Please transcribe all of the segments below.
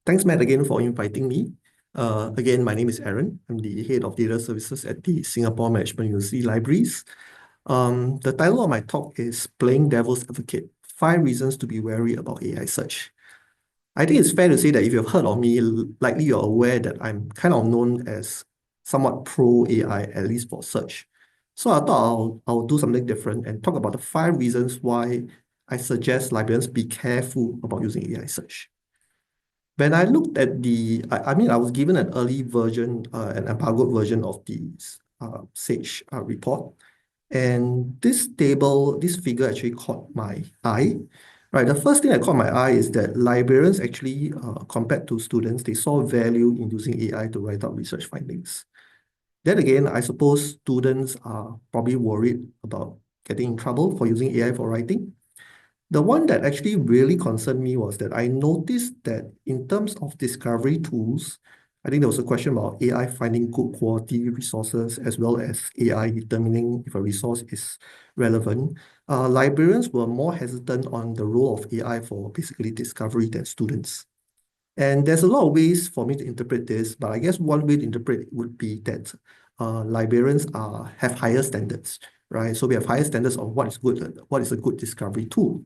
Thanks, Matt, again for inviting me. Again, my name is Aaron. I'm the head of data services at the Singapore Management University Libraries. The title of my talk is Playing Devil's Advocate, 5 Reasons to be Wary about AI Search. I think it's fair to say that if you've heard of me, likely you're aware that I'm kind of known as somewhat pro AI, at least for search. So I thought I'll do something different and talk about the 5 reasons why I suggest librarians be careful about using AI search. When I looked at I was given an early version, an embargoed version of the SAGE report. And this table, this figure actually caught my eye. Right, the first thing that caught my eye is that librarians actually, compared to students, they saw value in using AI to write out research findings. Then again, I suppose students are probably worried about getting in trouble for using AI for writing. The one that actually really concerned me was that I noticed that in terms of discovery tools, I think there was a question about AI finding good quality resources as well as AI determining if a resource is relevant. Librarians were more hesitant on the role of AI for basically discovery than students. And there's a lot of ways for me to interpret this, but I guess one way to interpret it would be that librarians have higher standards, right? So we have higher standards of what is a good discovery tool.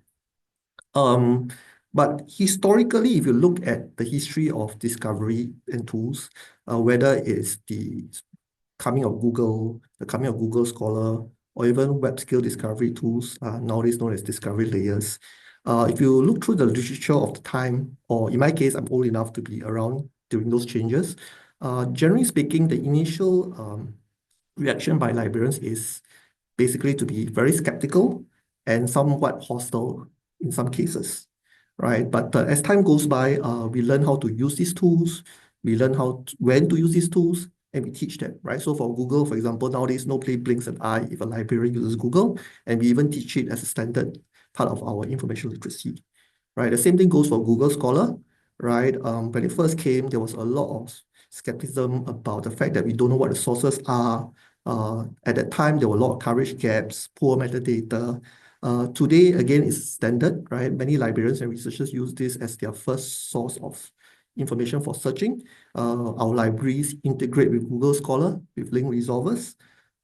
But historically, if you look at the history of discovery and tools, whether it's the coming of Google, the coming of Google Scholar, or even web-scale discovery tools, nowadays known as discovery layers, if you look through the literature of the time, or in my case, I'm old enough to be around during those changes, generally speaking, the initial reaction by librarians is basically to be very skeptical and somewhat hostile in some cases, right? But as time goes by, we learn how to use these tools, we learn when to use these tools, and we teach them, right? So for Google, for example, nowadays nobody blinks an eye if a librarian uses Google, and we even teach it as a standard part of our information literacy, right? The same thing goes for Google Scholar, right? When it first came, there was a lot of skepticism about the fact that we don't know what the sources are. At that time, there were a lot of coverage gaps, poor metadata. Today, again, is standard, right? Many librarians and researchers use this as their first source of information for searching. Our libraries integrate with Google Scholar, with link resolvers.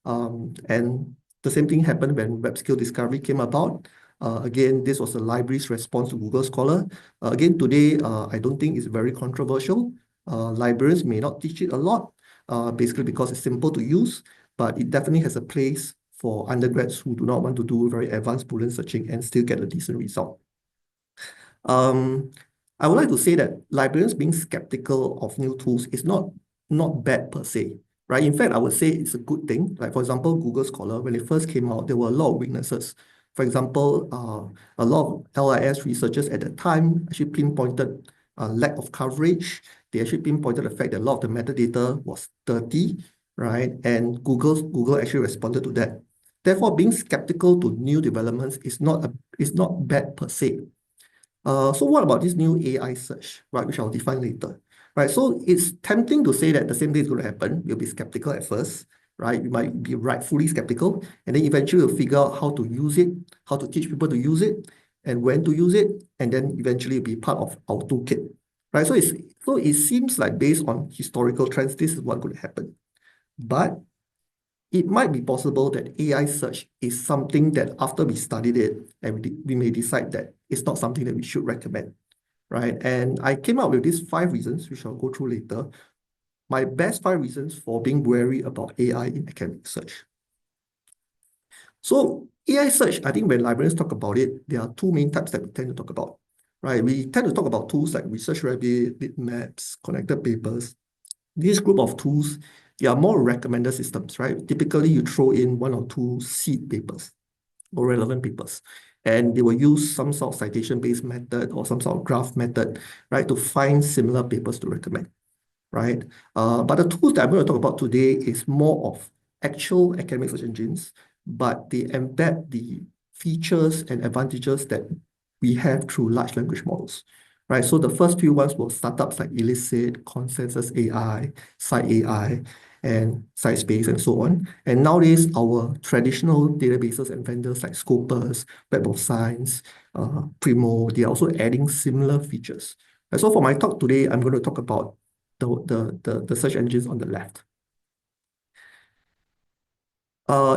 And the same thing happened when web skill discovery came about. Again, this was the library's response to Google Scholar. Again, today, I don't think it's very controversial. Librarians may not teach it a lot, basically because it's simple to use, but it definitely has a place for undergrads who do not want to do very advanced Boolean searching and still get a decent result. I would like to say that librarians being skeptical of new tools is not bad per se, right? In fact, I would say it's a good thing. Like for example, Google Scholar, when it first came out, there were a lot of weaknesses. For example, a lot of LIS researchers at the time actually pinpointed a lack of coverage. They actually pinpointed the fact that a lot of the metadata was dirty, right? And Google actually responded to that. Therefore, being skeptical to new developments is not bad per se. So what about this new AI search, right, which I'll define later, right? So it's tempting to say that the same thing is going to happen. You'll be skeptical at first, right? You might be rightfully skeptical, and then eventually you'll figure out how to use it, how to teach people to use it, and when to use it, and then eventually be part of our toolkit, right? So it seems like based on historical trends, this is what's going to happen. But it might be possible that AI search is something that after we studied it, and we may decide that it's not something that we should recommend, right? And I came up with these 5 reasons, which I'll go through later. My best 5 reasons for being wary about AI in academic search. So AI search, I think when librarians talk about it, there are 2 main types that we tend to talk about, right? We tend to talk about tools like Research Rabbit, Bitmaps, Connected Papers. This group of tools, they are more recommender systems, right? Typically, you throw in 1 or 2 seed papers or relevant papers, and they will use some sort of citation-based method or some sort of graph method, right, to find similar papers to recommend, right? But the tools that I'm going to talk about today is more of actual academic search engines, but they embed the features and advantages that we have through large language models, right? So the first few ones were startups like Elicit, Consensus AI, Site AI, and SciSpace, and so on. And nowadays, our traditional databases and vendors like Scopus, Web of Science, Primo, they are also adding similar features. And so for my talk today, I'm going to talk about the search engines on the left.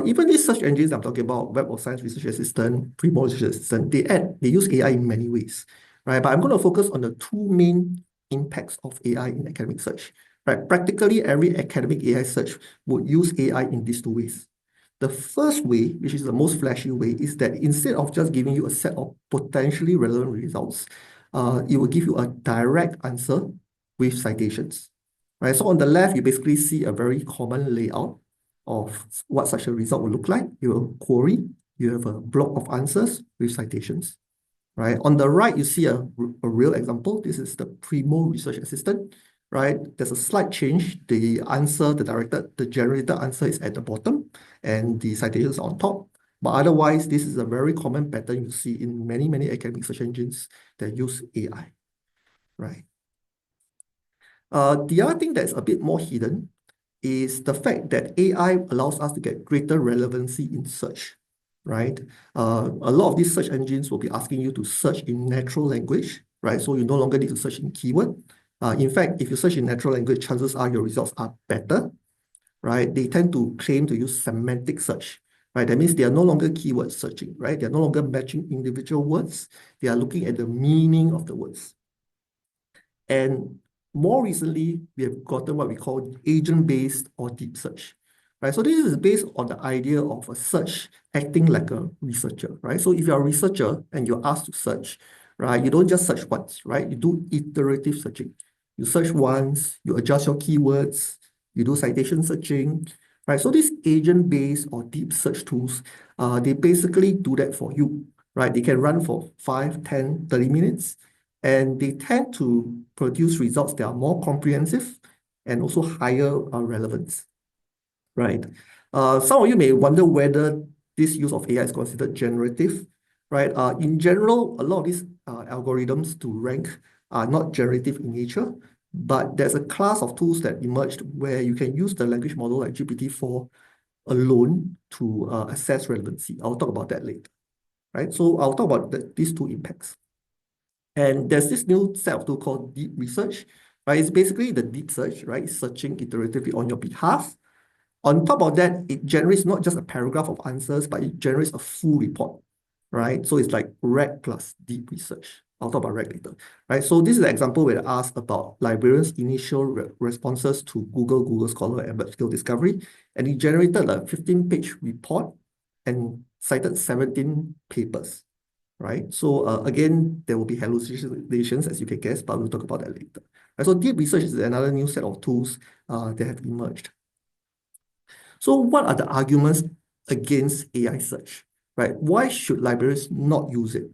Even these search engines I'm talking about, Web of Science Research Assistant, Primo Research Assistant, they use AI in many ways, right? But I'm going to focus on the two main impacts of AI in academic search, right? Practically every academic AI search would use AI in these two ways. The first way, which is the most flashy way, is that instead of just giving you a set of potentially relevant results, it will give you a direct answer with citations, right? So on the left, you basically see a very common layout of what such a result will look like. You have a query, you have a block of answers with citations, right? On the right, you see a real example. This is the Primo Research Assistant, right? There's a slight change. The generated answer is at the bottom and the citations are on top. But otherwise, this is a very common pattern you see in many, many academic search engines that use AI, right? The other thing that's a bit more hidden is the fact that AI allows us to get greater relevancy in search, right? A lot of these search engines will be asking you to search in natural language, right? So you no longer need to search in keyword. In fact, if you search in natural language, chances are your results are better, right? They tend to claim to use semantic search, right? That means they are no longer keyword searching, right? They're no longer matching individual words. They are looking at the meaning of the words. And more recently, we have gotten what we call agent-based or deep search, right? So this is based on the idea of a search acting like a researcher, right? So if you're a researcher and you're asked to search, right, you don't just search once, right? You do iterative searching. You search once, you adjust your keywords, you do citation searching, right? So these agent-based or deep search tools, they basically do that for you, right? They can run for 5, 10, 30 minutes, and they tend to produce results that are more comprehensive and also higher relevance, right? Some of you may wonder whether this use of AI is considered generative, right? In general, a lot of these algorithms to rank are not generative in nature, but there's a class of tools that emerged where you can use the language model like GPT-4 alone to assess relevancy. I'll talk about that later, right? So I'll talk about these two impacts. And there's this new set of tools called deep research, right? It's basically the deep search, right? It's searching iteratively on your behalf. On top of that, it generates not just a paragraph of answers, but it generates a full report, right? So it's like RAG plus deep research. I'll talk about RAG later, right? So this is an example where I asked about librarians' initial responses to Google Scholar, and web skill discovery, and it generated a 15-page report and cited 17 papers, right? So again, there will be hallucinations, as you can guess, but we'll talk about that later. Right, so deep research is another new set of tools that have emerged. So what are the arguments against AI search, right? Why should libraries not use it?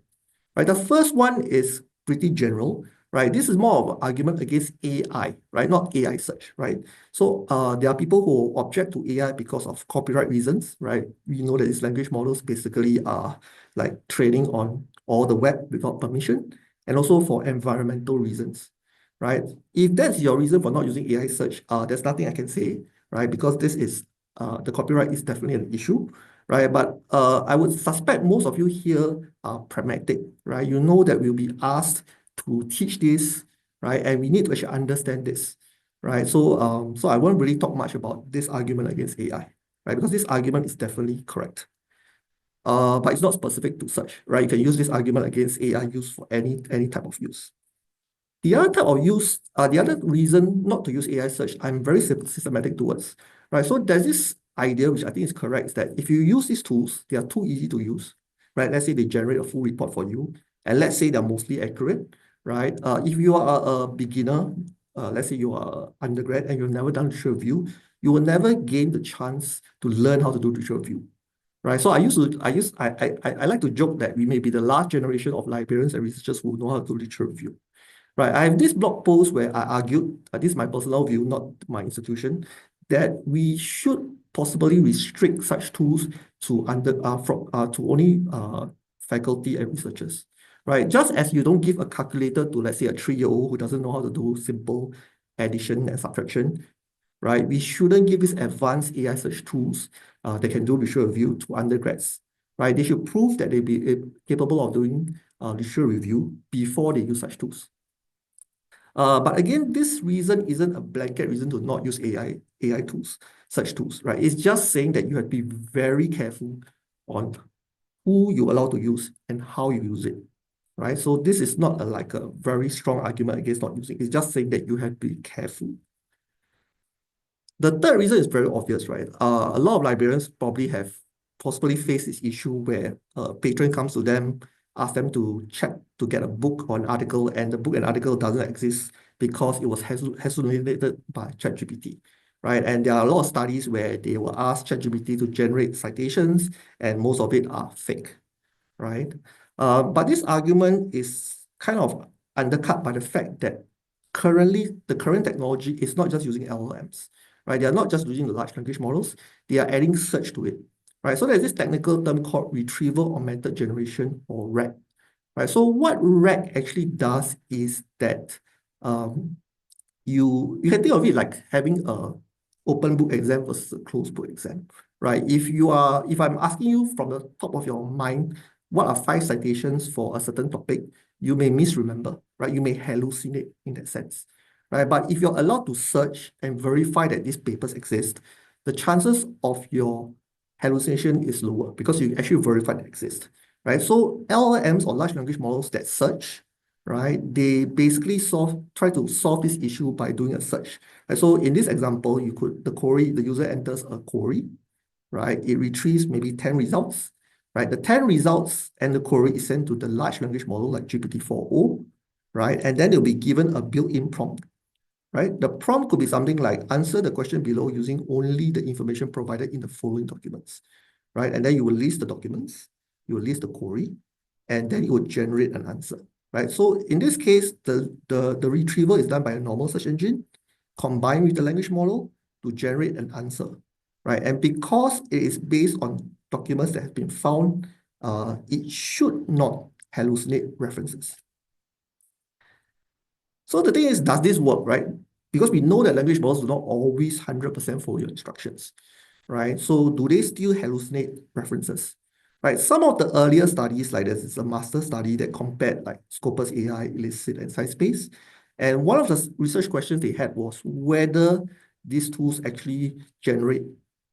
Right, the first one is pretty general, right? This is more of an argument against AI, right? Not AI search, right? So there are people who object to AI because of copyright reasons, right? We know that these language models basically are like training on all the web without permission, and also for environmental reasons, right? If that's your reason for not using AI search, there's nothing I can say, right? Because this is the copyright is definitely an issue, right? But I would suspect most of you here are pragmatic, right? You know that we'll be asked to teach this, right? And we need to actually understand this, right? So I won't really talk much about this argument against AI, right? Because this argument is definitely correct. But it's not specific to search, right? You can use this argument against AI use for any type of use. The other type of use, the other reason not to use AI search, I'm very systematic towards, right? So there's this idea, which I think is correct, is that if you use these tools, they are too easy to use, right? Let's say they generate a full report for you, and let's say they're mostly accurate, right? If you are a beginner, let's say you are an undergrad and you've never done literature review, you will never gain the chance to learn how to do literature review, right? So I like to joke that we may be the last generation of librarians and researchers who know how to do literature review. Right, I have this blog post where I argued, this is my personal view, not my institution, that we should possibly restrict such tools to only faculty and researchers. Right, just as you don't give a calculator to, let's say, a 3-year-old who doesn't know how to do simple addition and subtraction, right? We shouldn't give these advanced AI search tools that can do literature review to undergrads. Right, they should prove that they be capable of doing literature review before they use such tools. But again, this reason isn't a blanket reason to not use AI tools, such tools, right? It's just saying that you have to be very careful on who you allow to use and how you use it, right? So this is not like a very strong argument against not using. It's just saying that you have to be careful. The third reason is very obvious, right? A lot of librarians probably have possibly faced this issue where a patron comes to them, ask them to check to get a book or an article, and the book and article doesn't exist because it was hallucinated by ChatGPT, right? And there are a lot of studies where they will ask ChatGPT to generate citations, and most of it are fake, right? But this argument is kind of undercut by the fact that the current technology is not just using LLMs, right? They are not just using the large language models, they are adding search to it, right? So there's this technical term called retrieval augmented generation, or RAG, right? So what RAG actually does is that um, you can think of it like having a open book exam versus a closed book exam, right? If I'm asking you from the top of your mind, what are 5 citations for a certain topic, you may misremember, right? You may hallucinate in that sense, right? But if you're allowed to search and verify that these papers exist, the chances of your hallucination is lower because you actually verify they exist, right? So LLMs, or large language models that search, right? They basically try to solve this issue by doing a search. Right? So in this example, the user enters a query, right? It retrieves maybe 10 results, right? The 10 results and the query is sent to the large language model like GPT-4o, right? And then they'll be given a built-in prompt, right? The prompt could be something like answer the question below using only the information provided in the following documents, right? And then you will list the documents, you will list the query, and then it will generate an answer, right? So in this case, the retrieval is done by a normal search engine combined with the language model to generate an answer, right? And because it is based on documents that have been found, it should not hallucinate references. So the thing is, does this work, right? Because we know that language models do not always 100% follow your instructions, right? So do they still hallucinate references, right? Some of the earlier studies, like this is a master study that compared like Scopus AI, Elicit, and SciSpace. And one of the research questions they had was whether these tools actually generate,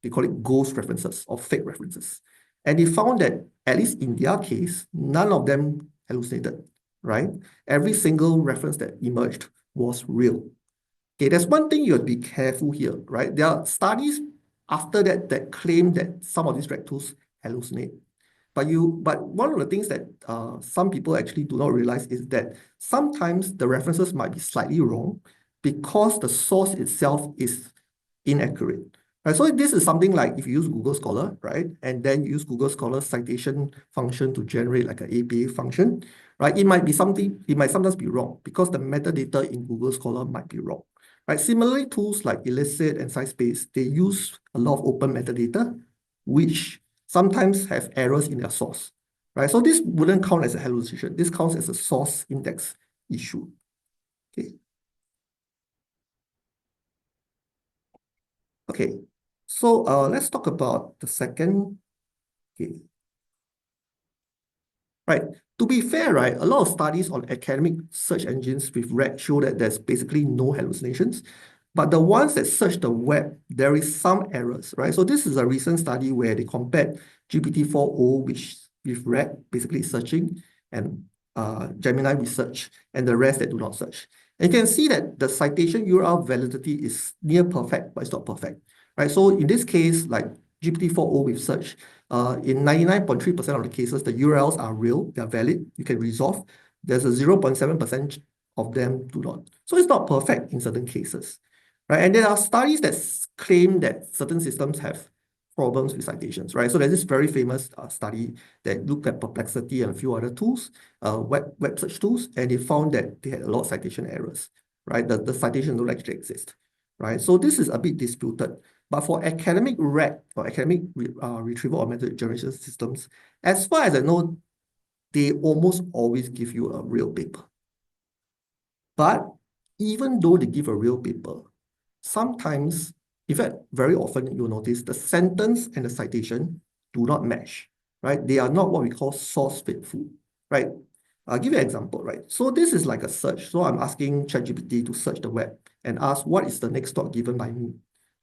they call it ghost references or fake references. And they found that, at least in their case, none of them hallucinated, right? Every single reference that emerged was real. Okay, there's one thing you have to be careful here, right? There are studies after that that claim that some of these RAG tools hallucinate. But one of the things that some people actually do not realize is that sometimes the references might be slightly wrong because the source itself is inaccurate. Right? So this is something like if you use Google Scholar, right? And then you use Google Scholar's citation function to generate like an APA function, right? It might sometimes be wrong because the metadata in Google Scholar might be wrong. Right? Similarly, tools like Elicit and SciSpace, they use a lot of open metadata, which sometimes have errors in their source. Right? So this wouldn't count as a hallucination. This counts as a source index issue. Okay. Okay. So let's talk about the second. Okay. Right. To be fair, right, a lot of studies on academic search engines with RAG show that there's basically no hallucinations. But the ones that search the web, there is some errors, right? So this is a recent study where they compared GPT-4o, which with RAG, basically searching, and Gemini research, and the rest that do not search. And you can see that the citation URL validity is near perfect, but it's not perfect, right? So in this case, like GPT-4o with search, in 99.3% of the cases, the URLs are real, they're valid, you can resolve. There's a 0.7% of them do not. So it's not perfect in certain cases, right? And there are studies that claim that certain systems have problems with citations, right? So there's this very famous study that looked at Perplexity and a few other tools, web search tools, and they found that they had a lot of citation errors, right? The citation don't actually exist, right? So this is a bit disputed. But for academic RAG, or academic retrieval augmented generation systems, as far as I know, they almost always give you a real paper. But even though they give a real paper, sometimes, in fact, very often you'll notice the sentence and the citation do not match, right? They are not what we call source faithful, right? I'll give you an example, right? So this is like a search. So I'm asking ChatGPT to search the web and ask what is the next talk given by me,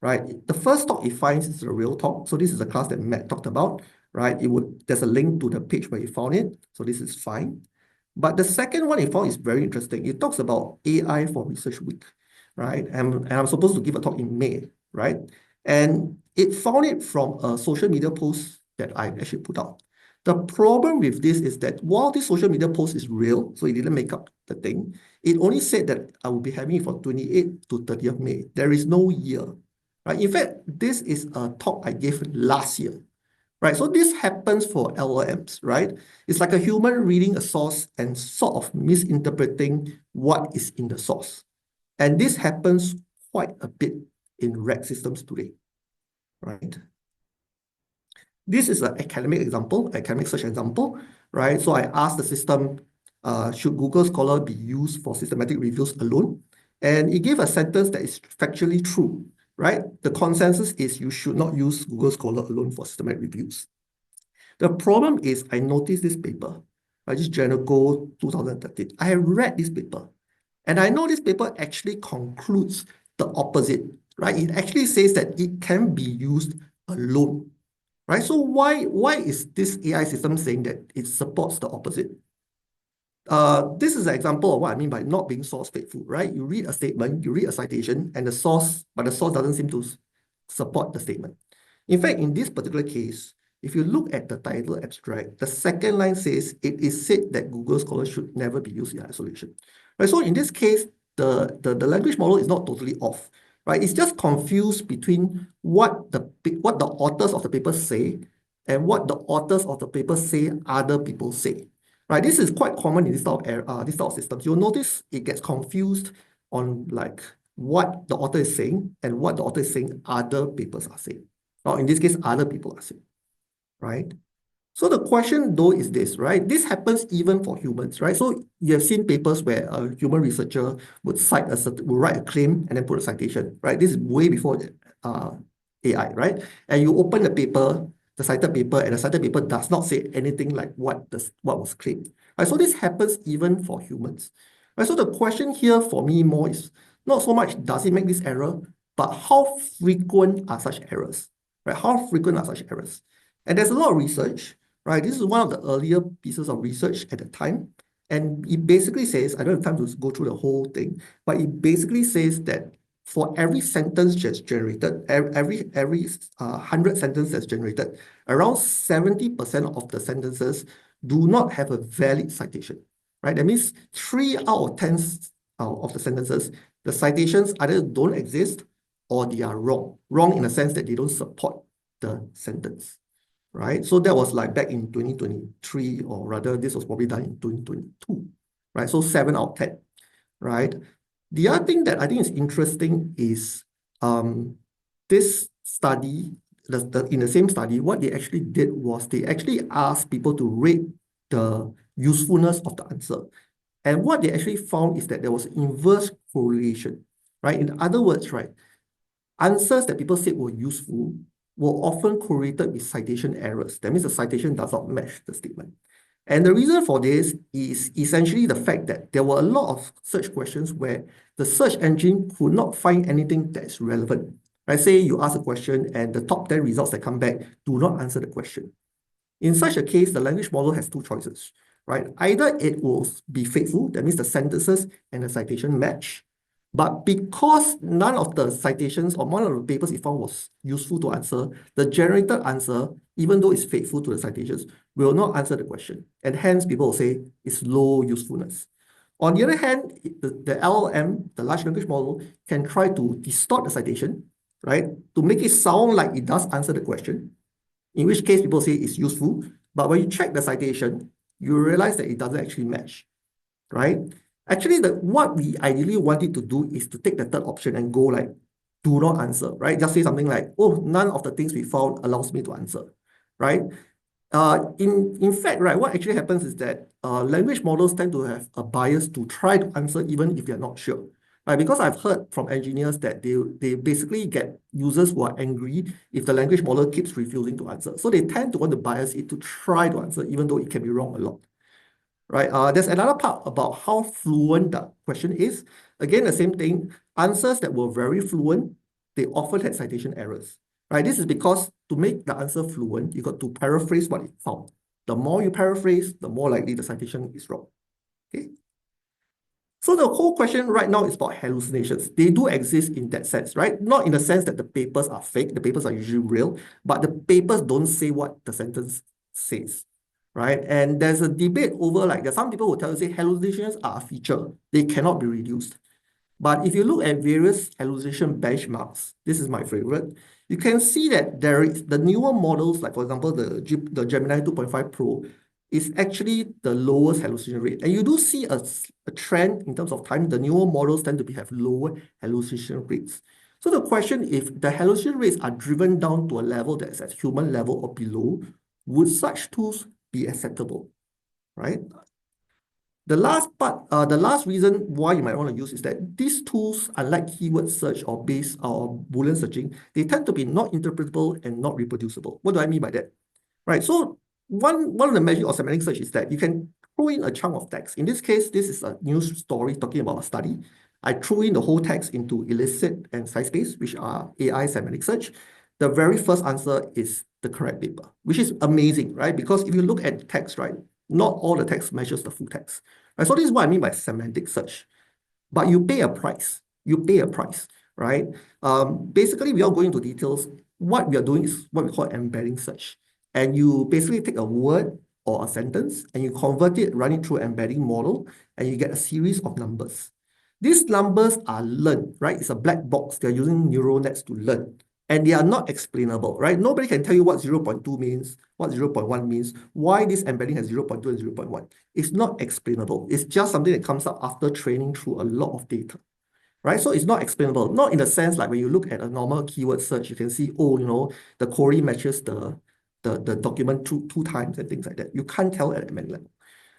right? The first talk it finds is the real talk. So this is the class that Matt talked about, right? There's a link to the page where he found it. So this is fine. But the second one he found is very interesting. It talks about AI for Research Week, right? And I'm supposed to give a talk in May, right? And it found it from a social media post that I actually put out. The problem with this is that while this social media post is real, so it didn't make up the thing, it only said that I will be having it from 28th to 30th May. There is no year, right? In fact, this is a talk I gave last year, right? So this happens for LLMs, right? It's like a human reading a source and sort of misinterpreting what is in the source. And this happens quite a bit in RAG systems today, right? This is an academic example, academic search example, right? So I asked the system, should Google Scholar be used for systematic reviews alone? And it gave a sentence that is factually true, right? The consensus is you should not use Google Scholar alone for systematic reviews. The problem is I noticed this paper, this Journal Go 2013. I have read this paper, and I know this paper actually concludes the opposite, right? It actually says that it can be used alone, right? So why is this AI system saying that it supports the opposite? This is an example of what I mean by not being source faithful, right? You read a statement, you read a citation, and but the source doesn't seem to support the statement. In fact, in this particular case, if you look at the title abstract, the second line says it is said that Google Scholar should never be used in isolation. Right? So in this case, the language model is not totally off, right? It's just confused between what the authors of the paper say and what the authors of the paper say other people say. Right, this is quite common in this type of systems. You'll notice it gets confused on like what the author is saying and what the author is saying other papers are saying. Or in this case, other people are saying, right? So the question though is this, right? This happens even for humans, right? So you have seen papers where a human researcher would write a claim and then put a citation, right? This is way before AI, right? And you open the paper, the cited paper, and the cited paper does not say anything like what was claimed. Right? So this happens even for humans. Right? So the question here for me more is not so much does it make this error, but how frequent are such errors? Right? How frequent are such errors? And there's a lot of research, right? This is one of the earlier pieces of research at the time. And it basically says, I don't have time to go through the whole thing, but it basically says that for every sentence that's generated, every 100 sentences that's generated, around 70% of the sentences do not have a valid citation, right? That means 3 out of 10 of the sentences, the citations either don't exist or they are wrong. Wrong in the sense that they don't support the sentence, right? So that was like back in 2023, or rather this was probably done in 2022, right? So 7 out of 10, right? The other thing that I think is interesting is this study, in the same study, what they actually did was they actually asked people to rate the usefulness of the answer. And what they actually found is that there was inverse correlation, right? In other words, right, answers that people said were useful were often correlated with citation errors. That means the citation does not match the statement. And the reason for this is essentially the fact that there were a lot of search questions where the search engine could not find anything that is relevant. Right? Say you ask a question and the top 10 results that come back do not answer the question. In such a case, the language model has two choices, right? Either it will be faithful, that means the sentences and the citation match, but because none of the citations or one of the papers it found was useful to answer, the generated answer, even though it's faithful to the citations, will not answer the question. And hence, people will say it's low usefulness. On the other hand, the LLM, the large language model, can try to distort the citation, right? To make it sound like it does answer the question, in which case people say it's useful. But when you check the citation, you realize that it doesn't actually match, right? Actually, what we ideally wanted to do is to take the third option and go like, do not answer, right? Just say something like, oh, none of the things we found allows me to answer, right? In fact, right, what actually happens is that language models tend to have a bias to try to answer even if they're not sure. Right? Because I've heard from engineers that they basically get users who are angry if the language model keeps refusing to answer. So they tend to want to bias it to try to answer, even though it can be wrong a lot. right? There's another part about how fluent the question is. Again, the same thing. Answers that were very fluent, they often had citation errors, right? This is because to make the answer fluent, you got to paraphrase what it found. The more you paraphrase, the more likely the citation is wrong. Okay. So the whole question right now is about hallucinations. They do exist in that sense, right? Not in the sense that the papers are fake, the papers are usually real, but the papers don't say what the sentence says, right? And there's a debate over, like, there's some people who tell you, say, hallucinations are a feature, they cannot be reduced. But if you look at various hallucination benchmarks, this is my favorite, you can see that there is the newer models, like for example, the Gemini 2.5 Pro, is actually the lowest hallucination rate. And you do see a trend in terms of time, the newer models tend to have lower hallucination rates. So the question, if the hallucination rates are driven down to a level that is at human level or below, would such tools be acceptable, right? The last reason why you might want to use is that these tools, unlike keyword search or Boolean searching, they tend to be not interpretable and not reproducible. What do I mean by that? Right. So one of the measures of semantic search is that you can throw in a chunk of text. In this case, this is a news story talking about a study. I threw in the whole text into Elicit and SciSpace, which are AI semantic search. The very first answer is the correct paper, which is amazing, right? Because if you look at text, right, not all the text matches the full text. Right? So this is what I mean by semantic search. But you pay a price. You pay a price, right? Basically, without going into details, what we are doing is what we call embedding search. And you basically take a word or a sentence and you convert it, run it through an embedding model, and you get a series of numbers. These numbers are learned, right? It's a black box. They're using neural nets to learn. And they are not explainable, right? Nobody can tell you what 0.2 means, what 0.1 means, why this embedding has 0.2 and 0.1. It's not explainable. It's just something that comes up after training through a lot of data, right? So it's not explainable, not in the sense like when you look at a normal keyword search, you can see, oh, the query matches the document two times and things like that. You can't tell at many level,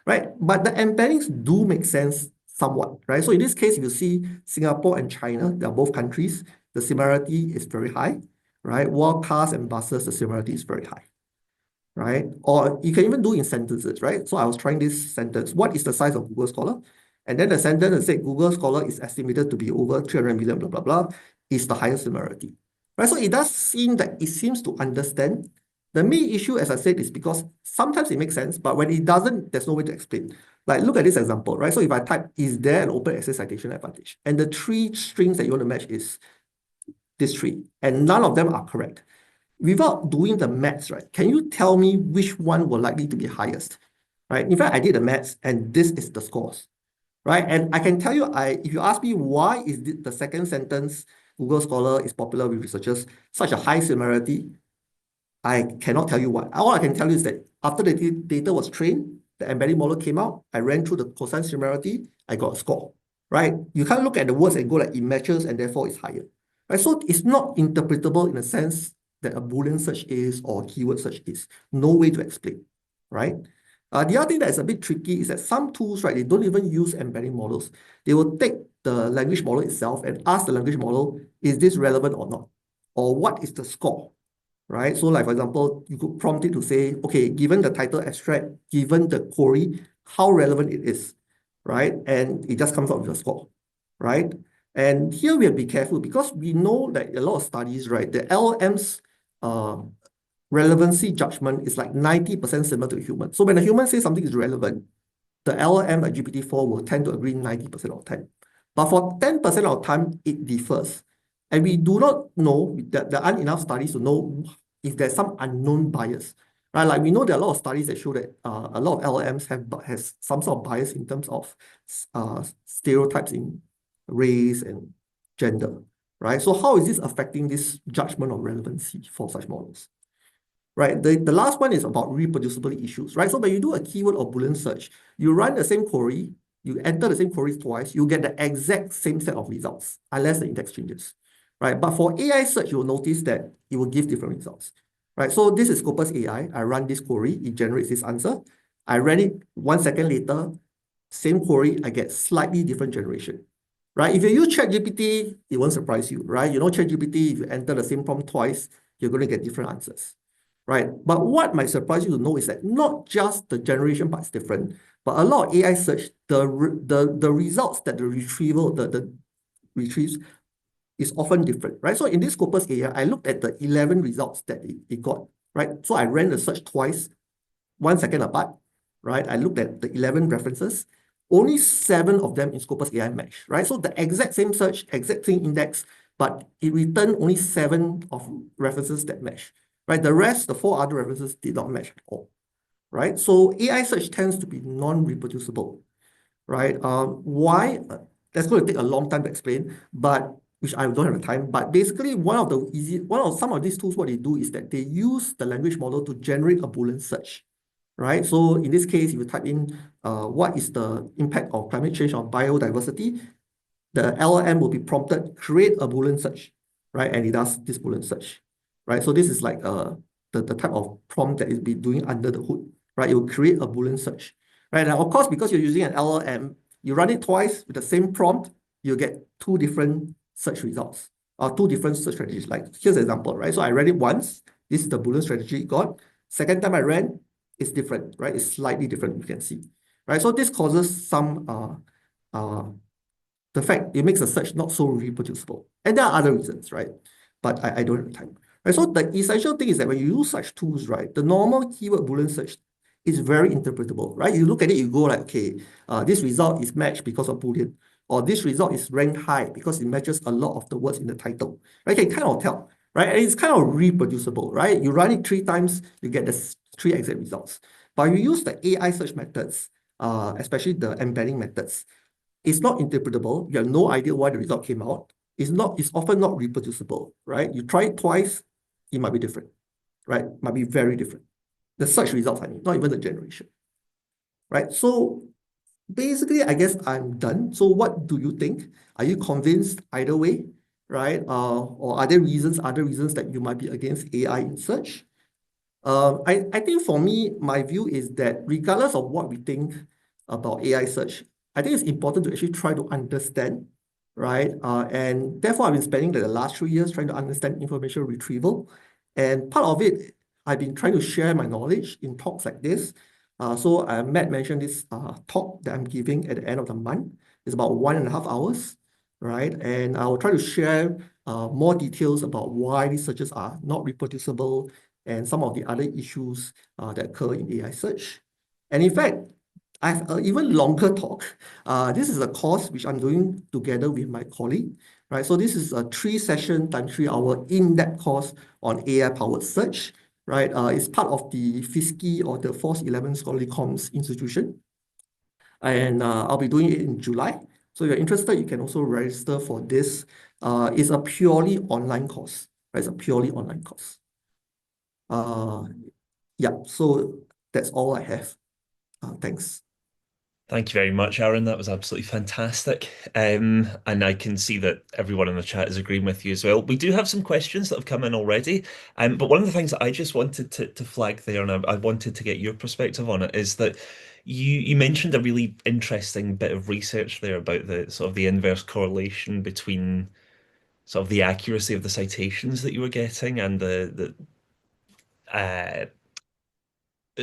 right? But the embeddings do make sense somewhat, right? So in this case, if you see Singapore and China, they are both countries, the similarity is very high, right? While cars and buses, the similarity is very high, right? Or you can even do in sentences, right? So I was trying this sentence. What is the size of Google Scholar? And then the sentence that said Google Scholar is estimated to be over 300 million, blah, blah, blah, is the highest similarity, right? So it does seem that it seems to understand. The main issue, as I said, is because sometimes it makes sense, but when it doesn't, there's no way to explain. Like, look at this example, right? So if I type, is there an open access citation advantage? And the three strings that you want to match is this three, and none of them are correct. Without doing the maths, right, can you tell me which one will likely to be highest, right? In fact, I did the maths, and this is the scores, right? And I can tell you, if you ask me why is the second sentence, Google Scholar is popular with researchers, such a high similarity, I cannot tell you why. All I can tell you is that after the data was trained, the embedding model came out, I ran through the cosine similarity, I got a score, right? You can't look at the words and go like it matches and therefore it's higher, right? So it's not interpretable in a sense that a Boolean search is or keyword search is. No way to explain, right? The other thing that is a bit tricky is that some tools, right, they don't even use embedding models. They will take the language model itself and ask the language model, is this relevant or not? Or what is the score? Right? So like, for example, you could prompt it to say, okay, given the title abstract, given the query, how relevant it is, right? And it just comes out with a score, right? And here we have to be careful because we know that a lot of studies, right, the LLM's relevancy judgment is like 90% similar to a human. So when a human says something is relevant, the LLM like GPT-4 will tend to agree 90% of the time. But for 10% of the time, it differs. And we do not know, there aren't enough studies to know if there's some unknown bias, right? Like we know there are a lot of studies that show that a lot of LLMs has some sort of bias in terms of stereotypes in race and gender, right? So how is this affecting this judgment of relevancy for such models? Right, the last one is about reproducibility issues, right? So when you do a keyword or Boolean search, you run the same query, you enter the same queries twice, you get the exact same set of results, unless the index changes, right? But for AI search, you'll notice that it will give different results, right? So this is Scopus AI. I run this query, it generates this answer. I ran it 1 second later, same query, I get slightly different generation, right? If you use ChatGPT, it won't surprise you, right? You know ChatGPT, if you enter the same prompt twice, you're going to get different answers, right? But what might surprise you to know is that not just the generation part is different, but a lot of AI search, the results that the retrieval, the retrieves is often different, right? So in this Scopus AI, I looked at the 11 results that it got, right? So I ran the search twice, 1 second apart, right? I looked at the 11 references. Only 7 of them in Scopus AI match, right? So the exact same search, exact same index, but it returned only 7 of references that match, right? The rest, the 4 other references did not match at all, right? So AI search tends to be non-reproducible, right? Why? That's going to take a long time to explain, but which I don't have the time. But basically, one of some of these tools, what they do is that they use the language model to generate a Boolean search, right? So in this case, if you type in what is the impact of climate change on biodiversity, the LLM will be prompted, create a Boolean search, right? And it does this Boolean search, right? So this is like the type of prompt that is be doing under the hood, right? It will create a Boolean search, right? And of course, because you're using an LLM, you run it twice with the same prompt, you get 2 different search results or 2 different search strategies. Like here's an example, right? So I ran it once. This is the Boolean strategy it got. Second time I ran, it's different, right? It's slightly different, you can see, right? So this causes some the fact it makes the search not so reproducible. And there are other reasons, right? But I don't have time. Right? So the essential thing is that when you use such tools, right, the normal keyword Boolean search is very interpretable, right? You look at it, you go like, okay, this result is matched because of Boolean, or this result is ranked high because it matches a lot of the words in the title, right? You can kind of tell, right? And it's kind of reproducible, right? You run it 3 times, you get the 3 exact results. But you use the AI search methods, especially the embedding methods, it's not interpretable. You have no idea why the result came out. It's often not reproducible, right? You try it twice, it might be different, right? Might be very different. The search results, I mean, not even the generation, right? So basically, I guess I'm done. So what do you think? Are you convinced either way, right? Or are there other reasons that you might be against AI in search? I think for me, my view is that regardless of what we think about AI search, I think it's important to actually try to understand, right? And therefore, I've been spending the last 3 years trying to understand information retrieval. And part of it, I've been trying to share my knowledge in talks like this. So Matt mentioned this talk that I'm giving at the end of the month. It's about 1.5 hours, right? And I will try to share more details about why these searches are not reproducible and some of the other issues that occur in AI search. And in fact, I have an even longer talk. This is a course which I'm doing together with my colleague, right? So this is a 3 session times 3 hour in-depth course on AI-powered search, right? It's part of the FISCI or the Force 11 Scholarly Comms Institution. And I'll be doing it in July. So if you're interested, you can also register for this. It's a purely online course, right? It's a purely online course. Uh, yeah, so that's all I have. Thanks. Thank you very much, Aaron. That was absolutely fantastic. And I can see that everyone in the chat is agreeing with you as well. We do have some questions that have come in already. But one of the things that I just wanted to flag there, and I wanted to get your perspective on it, is that you mentioned a really interesting bit of research there about the sort of the inverse correlation between sort of the accuracy of the citations that you were getting and the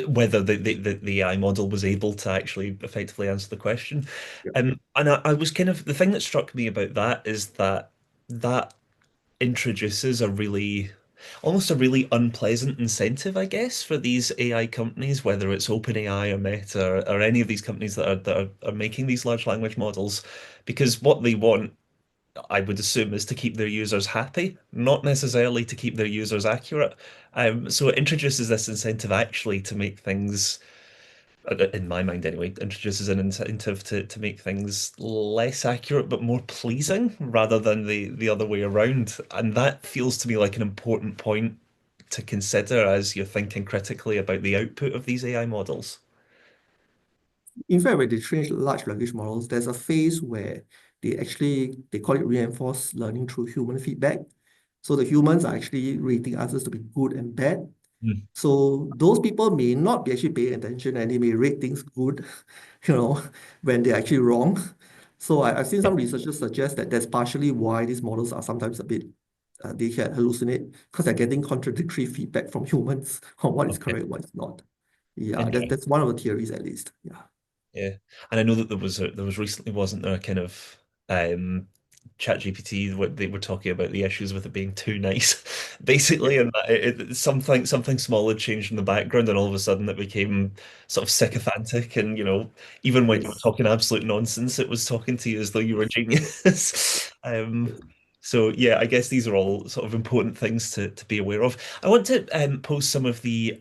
whether the AI model was able to actually effectively answer the question. Yeah. And I was kind of the thing that struck me about that is that that introduces a really almost a really unpleasant incentive, I guess, for these AI companies, whether it's OpenAI or Meta or any of these companies that are making these large language models, because what they want, I would assume, is to keep their users happy, not necessarily to keep their users accurate. So it introduces this incentive actually to make things, in my mind anyway, introduces an incentive to make things less accurate but more pleasing rather than the other way around. And that feels to me like an important point to consider as you're thinking critically about the output of these AI models. In fact, when they train large language models, there's a phase where they call it reinforced learning through human feedback. So the humans are actually rating answers to be good and bad. Mm. So those people may not be actually paying attention and they may rate things good, you know, when they're actually wrong. So I've seen some researchers suggest that that's partially why these models are sometimes a bit they can hallucinate because they're getting contradictory feedback from humans on what is Okay. correct, what is not. Yeah, Interesting. that's one of the theories at least. Yeah. Yeah, and I know that there was recently, wasn't there, a kind of ChatGPT, what they were talking about the issues with it being too nice, Yeah. basically, and that something small had changed in the background, and all of a sudden it became sort of sycophantic, and even when you were Yes. talking absolute nonsense, it was talking to you as though you were a Yes. genius. So yeah, I guess these are all sort of important things to be aware of. I want to pose some of the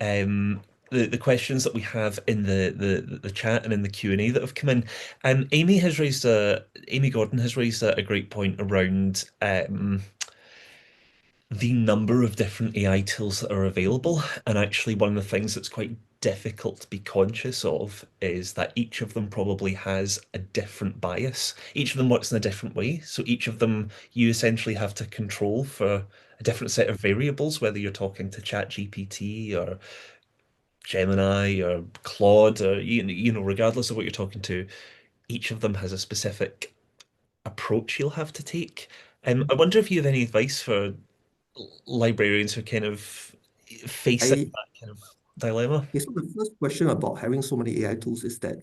questions that we have in the chat and in the Q&A that have come in. Amy Gordon has raised a great point around the number of different AI tools that are available. And actually, one of the things that's quite difficult to be conscious of is that each of them probably has a different bias. Each of them works in a different way. So each of them you essentially have to control for a different set of variables, whether you're talking to ChatGPT or Gemini or Claude, or regardless of what you're talking to, each of them has a specific approach you'll have to take. I wonder if you have any advice for librarians who kind of facing I that kind of dilemma. Okay, so the first question about having so many AI tools is that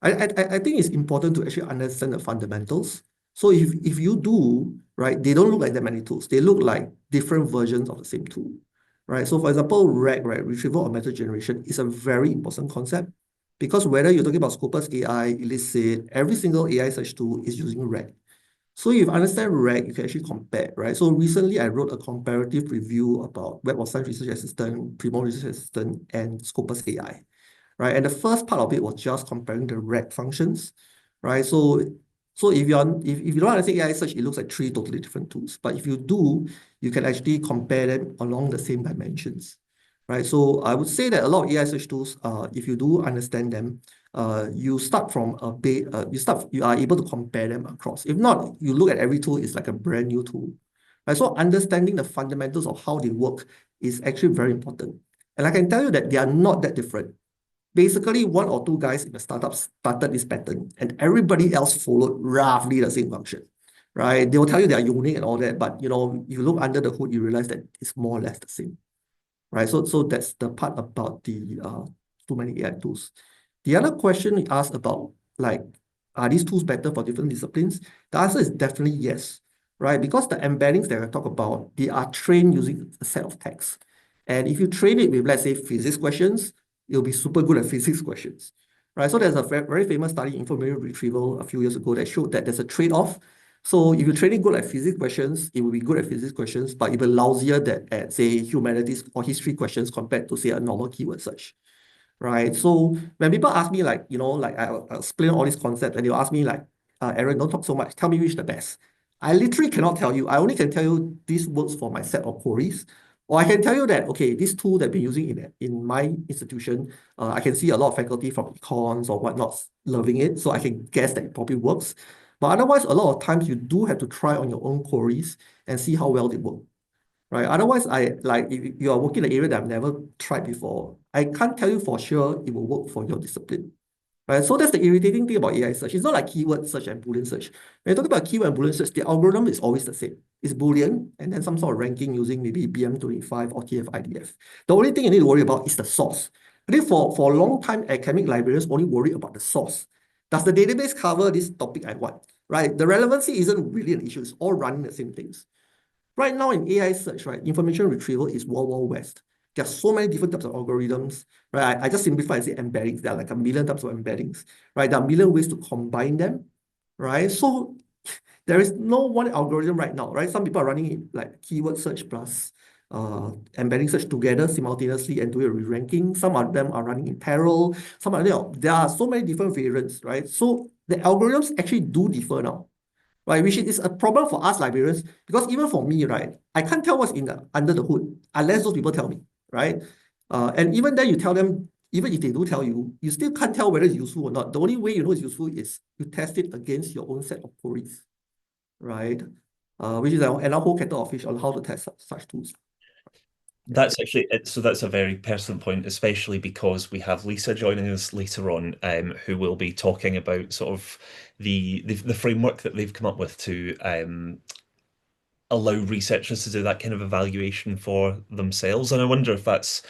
I think it's important to actually understand the fundamentals. So if you do, right, they don't look like that many tools. They look like different versions of the same tool, right? So for example, RAG, right, retrieval augmented generation is a very important concept because whether you're talking about Scopus AI, Elicit, every single AI search tool is using RAG. So if you understand RAG, you can actually compare, right? So recently I wrote a comparative review about Web of Science Research Assistant, Primo Research Assistant, and Scopus AI, right? And the first part of it was just comparing the RAG functions, right? So if you don't understand AI search, it looks like three totally different tools. But if you do, you can actually compare them along the same dimensions, right? So I would say that a lot of AI search tools, if you do understand them, you start from a base, you are able to compare them across. If not, you look at every tool, it's like a brand new tool, right? So understanding the fundamentals of how they work is actually very important. And I can tell you that they are not that different. Basically, one or two guys in the startup started this pattern, and everybody else followed roughly the same function, right? They will tell you they are unique and all that, but you look under the hood, you realize that it's more or less the same, right? So that's the part about the too many AI tools. The other question you asked about, like, are these tools better for different disciplines? The answer is definitely yes, right? Because the embeddings that I talk about, they are trained using a set of text. And if you train it with, let's say, physics questions, it'll be super good at physics questions, right? So there's a very famous study in information retrieval a few years ago that showed that there's a trade-off. So if you train it good at physics questions, it will be good at physics questions, but it will be lousier at, say, humanities or history questions compared to, say, a normal keyword search, right? So when people ask me, like, like I'll explain all these concepts and they'll ask me, like, Aaron, don't talk so much. Tell me which is the best. I literally cannot tell you. I only can tell you this works for my set of queries. Or I can tell you that, okay, this tool that I've been using in my institution, I can see a lot of faculty from econs or whatnot loving it. So I can guess that it probably works. But otherwise, a lot of times you do have to try on your own queries and see how well they work, right? Otherwise, if you are working in an area that I've never tried before, I can't tell you for sure it will work for your discipline, right? So that's the irritating thing about AI search. It's not like keyword search and Boolean search. When you talk about keyword and Boolean search, the algorithm is always the same. It's Boolean and then some sort of ranking using maybe BM25 or TF-IDF. The only thing you need to worry about is the source. I think for a long time, academic librarians only worry about the source. Does the database cover this topic I want, right? The relevancy isn't really an issue. It's all running the same things. Right now in AI search, right, information retrieval is wild, wild west. There are so many different types of algorithms, right? I just simplify and say embeddings. There are like a million types of embeddings, right? There are a million ways to combine them, right? So there is no one algorithm right now, right? Some people are running it like keyword search plus embedding search together simultaneously and do a re-ranking. Some of them are running in parallel. Some of them, there are so many different variants, right? So the algorithms actually do differ now, right? Which is a problem for us librarians because even for me, right, I can't tell what's under the hood unless those people tell me, right? And even then, you tell them, even if they do tell you, you still can't tell whether it's useful or not. The only way you know it's useful is you test it against your own set of queries, right? Which is another whole kettle of fish on how to test such tools. Yeah. That's actually so. That's a very pertinent point, especially because we have Lisa joining us later on, who will be talking about sort of the framework that they've come up with to allow researchers to do that kind of evaluation for themselves. And I wonder if that's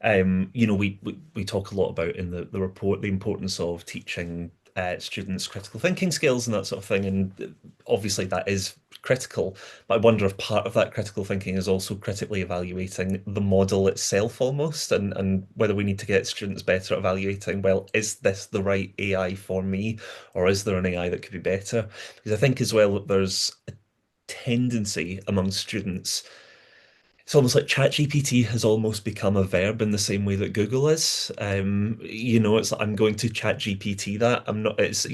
we talk a lot about in the report the importance of teaching students critical thinking skills and that sort of thing, and obviously that is critical. But I wonder if part of that critical thinking is also critically evaluating the model itself almost, and whether we need to get students better at evaluating, well, is this the right AI for me, or is there an AI that could be better? Because I think as well that there's a tendency among students, it's almost like ChatGPT has almost become a verb in the same way that Google is. It's I'm going to ChatGPT that. I'm not. It's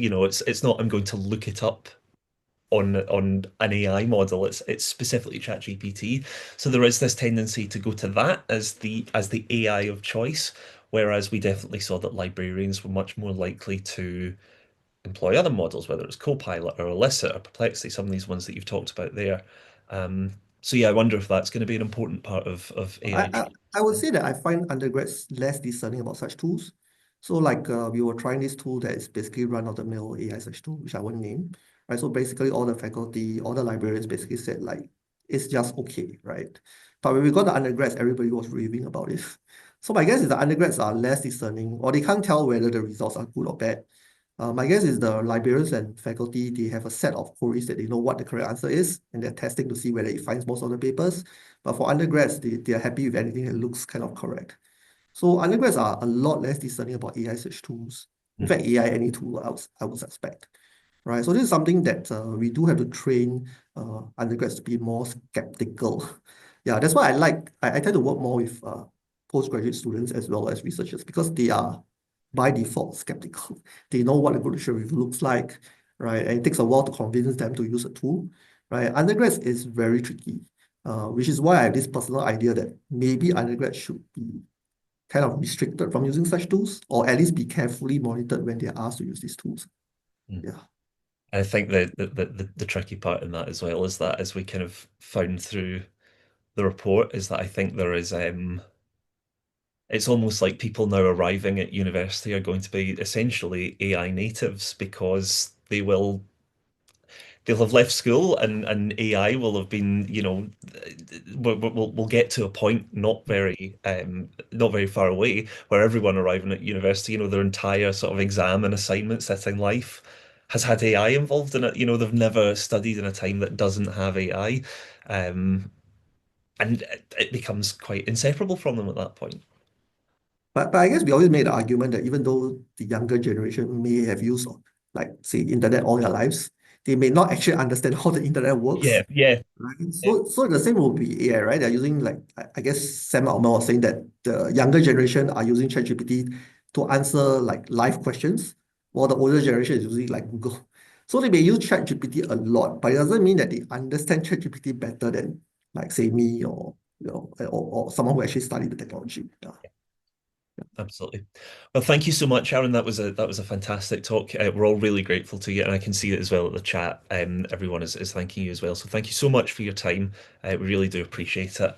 not. I'm going to look it up on an AI model. It's specifically ChatGPT. So there is this tendency to go to that as the AI of choice, whereas we definitely saw that librarians were much more likely to employ other models, whether it's Copilot or Elicit or Perplexity, some of these ones that you've talked about there. Um, so yeah, I wonder if that's going to be an important part of I, AI I, training. I would say that I find undergrads less discerning about such tools. So like we were trying this tool that is basically run-of-the-mill AI search tool, which I won't name, right? So basically all the faculty, all the librarians basically said like, it's just okay, right? But when we got the undergrads, everybody was raving about it. So my guess is the undergrads are less discerning, or they can't tell whether the results are good or bad. My guess is the librarians and faculty, they have a set of queries that they know what the correct answer is, and they're testing to see whether it finds most of the papers. But for undergrads, they are happy with anything that looks kind of correct. So undergrads are a lot less discerning about AI search tools. In Mm, fact, AI any tool, I would suspect. Right. So this is something that we do have to train undergrads to be more skeptical. Yeah, that's why I tend to work more with postgraduate students as well as researchers because they are by default skeptical. They know what a good literature review looks like, right? And it takes a while to convince them to use a tool, right? Undergrads is very tricky, which is why I have this personal idea that maybe undergrads should be kind of restricted from using such tools, or at least be carefully monitored when they're asked to use these tools. mm. Yeah. I think the tricky part in that as well is that, as we kind of found through the report, is that I think there is it's almost like people now arriving at university are going to be essentially AI natives, because they'll have left school, and AI will have been, we'll get to a point not very far away, where everyone arriving at university, their entire sort of exam and assignment setting life has had AI involved in it. They've never studied in a time that doesn't have AI. And it becomes quite inseparable from them at that point. But I guess we always made the argument that even though the younger generation may have used like say internet all their lives, they may not actually understand how the internet works. Yeah, yeah, Right. yeah. So the same will be AI, right? They're using like I guess Sam Altman was saying that the younger generation are using ChatGPT to answer like live questions, while the older generation is using like Google. So they may use ChatGPT a lot, but it doesn't mean that they understand ChatGPT better than like say me or or someone who actually studied the technology. Yeah. Absolutely. Well, thank you so much, Aaron. That was a fantastic talk. We're all really grateful to you, and I can see it as well at the chat. Everyone is thanking you as well. So thank you so much for your time. We really do appreciate it.